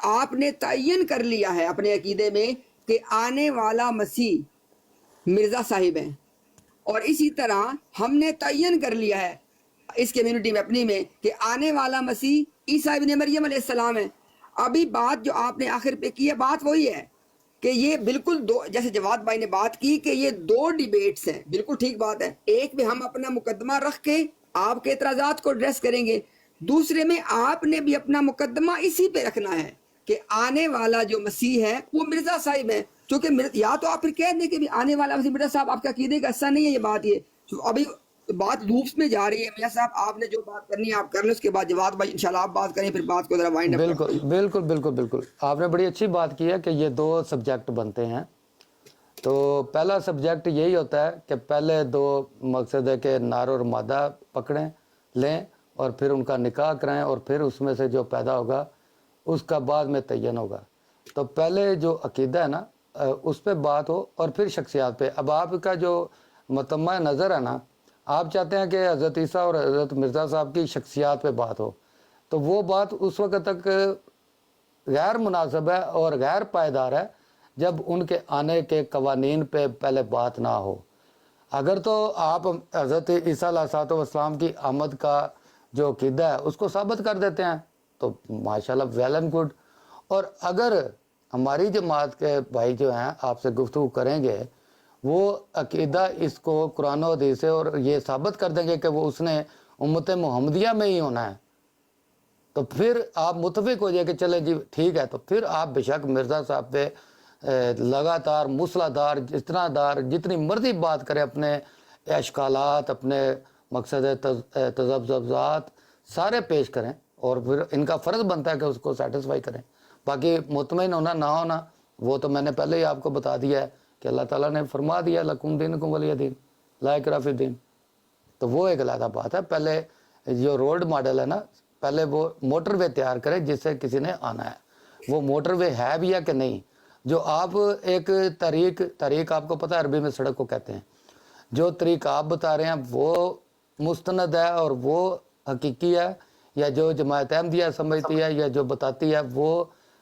آپ نے تعین کر لیا ہے اپنے عقیدے میں کہ آنے والا مسیح مرزا صاحب ہیں، اور اسی طرح ہم نے تعین کر لیا ہے اس کمیونٹی میں اپنی میں کہ آنے والا مسیح عیسیٰ ابن مریم علیہ السلام ہے۔ ابھی بات جو آپ نے آخر پہ کی ہے بات وہی ہے کہ یہ بالکل دو، جیسے جواد بھائی نے بات کی کہ یہ دو ڈیبیٹس ہیں، بالکل ٹھیک بات ہے۔ ایک میں ہم اپنا مقدمہ رکھ کے آپ کے اعتراضات کو ایڈریس کریں گے، دوسرے میں آپ نے بھی اپنا مقدمہ اسی پہ رکھنا ہے کہ آنے والا جو مسیح ہے وہ مرزا صاحب ہے۔ چونکہ یا تو آپ پھر کہہ دیں کہ بھی آنے والا مسیح مرزا صاحب آپ کا عقیدے کا حصہ نہیں ہے، یہ بات یہ ابھی بات لوپس میں جا رہی ہے۔ میاں صاحب آپ نے جو بات کرنی ہے آپ کر لیں، اس کے بعد جواد بھائی انشاءاللہ آپ بات کریں، پھر بات کو ذرا وائنڈ اپ کرتے ہیں۔ بالکل بالکل بالکل آپ نے بڑی اچھی بات کی ہے کہ یہ دو سبجیکٹ بنتے ہیں۔ تو پہلا سبجیکٹ یہی ہوتا ہے کہ پہلے دو مقصد ہے کہ نر اور مادہ پکڑیں لیں اور پھر ان کا نکاح کرائیں، اور پھر اس میں سے جو پیدا ہوگا اس کا بعد میں تعین ہوگا۔ تو پہلے جو عقیدہ ہے نا اس پہ بات ہو، اور پھر شخصیات پہ۔ اب آپ کا جو متمع نظر ہے نا، آپ چاہتے ہیں کہ حضرت عیسیٰ اور حضرت مرزا صاحب کی شخصیات پہ بات ہو، تو وہ بات اس وقت تک غیر مناسب ہے اور غیر پائیدار ہے جب ان کے آنے کے قوانین پہ پہلے بات نہ ہو۔ اگر تو آپ حضرت عیسیٰ علیہ السلام کی آمد کا جو عقیدہ ہے اس کو ثابت کر دیتے ہیں تو ماشاءاللہ ویل اینڈ گڈ، اور اگر ہماری جماعت کے بھائی جو ہیں آپ سے گفتگو کریں گے وہ عقیدہ اس کو قرآن و حدیث سے اور یہ ثابت کر دیں گے کہ وہ اس نے امت محمدیہ میں ہی ہونا ہے، تو پھر آپ متفق ہو جائے کہ چلے جی ٹھیک ہے، تو پھر آپ بے شک مرزا صاحب پہ لگاتار مسلح دار جتنا دار جتنی مرضی بات کریں، اپنے اشکالات، اپنے مقصد تذبذبات سارے پیش کریں، اور پھر ان کا فرض بنتا ہے کہ اس کو سیٹسفائی کریں۔ باقی مطمئن ہونا نہ ہونا وہ تو میں نے پہلے ہی آپ کو بتا دیا ہے کہ اللہ تعالیٰ نے فرما دیا لکم دینکم ولی دین لا اکراہ فی الدین۔ تو وہ ایک علیحدہ بات ہے۔ پہلے جو رولڈ ماڈل ہے نا، پہلے وہ موٹر وے تیار کرے جس سے کسی نے آنا ہے، وہ موٹر وے ہے بھی ہے کہ نہیں۔ جو آپ ایک طریق آپ کو پتہ ہے عربی میں سڑک کو کہتے ہیں، جو طریق آپ بتا رہے ہیں وہ مستند ہے اور وہ حقیقی ہے، یا جو جماعت احمدیہ سمجھتی ہے یا جو بتاتی ہے وہ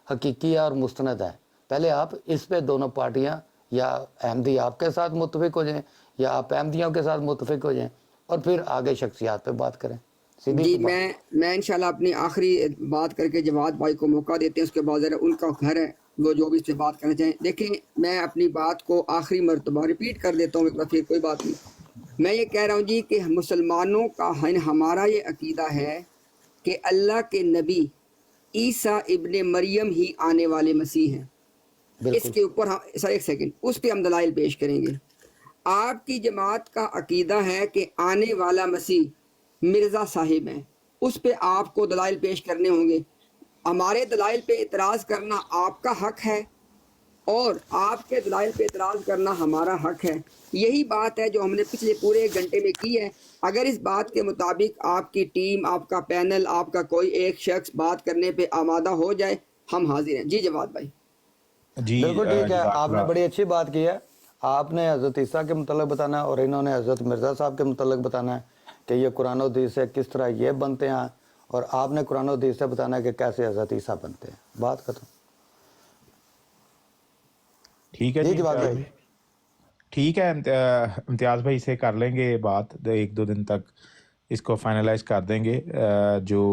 حقیقی ہے اور مستند ہے۔ پہلے آپ اس پہ دونوں پارٹیاں، یا احمدی آپ کے ساتھ متفق ہو جائیں یا آپ احمدیوں کے ساتھ متفق ہو جائیں، اور پھر آگے شخصیات پہ بات کریں۔ جی میں انشاءاللہ اپنی آخری بات کر کے جواد بھائی کو موقع دیتے ہیں، اس کے بعد ذرا ان کا گھر ہے وہ جو بھی اس سے بات کرنا چاہیں۔ دیکھیں میں اپنی بات کو آخری مرتبہ ریپیٹ کر دیتا ہوں ایک بار پھر، کوئی بات نہیں۔ میں یہ کہہ رہا ہوں جی کہ مسلمانوں کا ہمارا یہ عقیدہ ہے کہ اللہ کے نبی عیسیٰ ابن مریم ہی آنے والے مسیح ہیں۔ اس کے اوپر سر ایک سیکنڈ اس پہ ہم دلائل پیش کریں گے۔ آپ کی جماعت کا عقیدہ ہے کہ آنے والا مسیح مرزا صاحب ہیں، اس پہ آپ کو دلائل پیش کرنے ہوں گے۔ ہمارے دلائل پہ اعتراض کرنا آپ کا حق ہے، اور آپ کے دلائل پہ اعتراض کرنا ہمارا حق ہے۔ یہی بات ہے جو ہم نے پچھلے پورے ایک گھنٹے میں کی ہے۔ اگر اس بات کے مطابق آپ کی ٹیم، آپ کا پینل، آپ کا کوئی ایک شخص بات کرنے پہ آمادہ ہو جائے، ہم حاضر ہیں۔ جی جواد بھائی۔ جی بالکل ٹھیک ہے، آپ نے بڑی اچھی بات کی ہے۔ آپ نے حضرت عیسیٰ کے متعلق بتانا ہے اور انہوں نے حضرت مرزا صاحب کے متعلق بتانا ہے کہ یہ قرآن و حدیث سے کس طرح یہ بنتے ہیں، اور آپ نے قرآن و حدیث سے بتانا ہے کہ کیسے حضرت عیسیٰ بنتے ہیں۔ بات ختم۔ ٹھیک ہے جی جواد بھائی۔ ٹھیک ہے، امتیاز بھائی سے کر لیں گے بات، ایک دو دن تک اس کو فائنلائز کر دیں گے۔ جو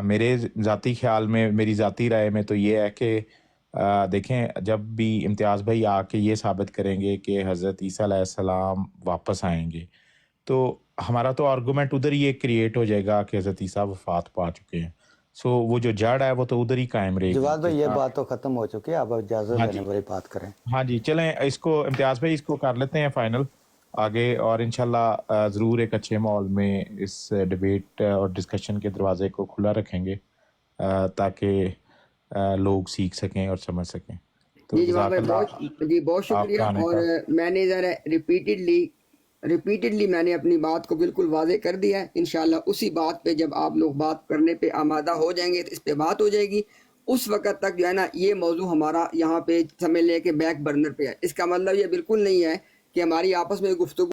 میرے ذاتی خیال میں، میری ذاتی رائے میں تو یہ ہے کہ دیکھیں جب بھی امتیاز بھائی آ کے یہ ثابت کریں گے کہ حضرت عیسیٰ علیہ السلام واپس آئیں گے، تو ہمارا تو آرگومنٹ ادھر یہ کریٹ ہو جائے گا کہ حضرت عیسیٰ وفات پا چکے ہیں۔ سو وہ جو جڑ ہے وہ تو ادھر ہی قائم رہے گی۔ جواد بھائی یہ بات تو ختم ہو چکی ہے، اب اجازت ہاں لینے جی، والی بات کریں۔ ہاں جی، چلیں اس کو امتیاز بھائی اس کو کر لیتے ہیں فائنل آگے، اور انشاءاللہ ضرور ایک اچھے ماحول میں اس ڈیبیٹ اور ڈسکشن کے دروازے کو کھلا رکھیں گے تاکہ لوگ سیکھ سکیں اور سمجھ سکیں۔ تو جی جواد جزاک بھائی اللہ بہت آپ شکریہ۔ کا آنے اور کا۔ میں نے ذرا ریپیٹڈلی میں نے اپنی بات کو بالکل واضح کر دیا ہے۔ انشاءاللہ اسی بات پہ جب آپ لوگ بات کرنے پہ آمادہ ہو جائیں گے تو اس پہ بات ہو جائے گی۔ اس وقت تک جو ہے نا یہ موضوع ہمارا یہاں پہ سمجھ لے کے بیک برنر پہ ہے۔ اس کا مطلب یہ بالکل نہیں ہے کہ ہماری آپس میں گفتگو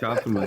ਚਾਹ ਸੁਣੋ।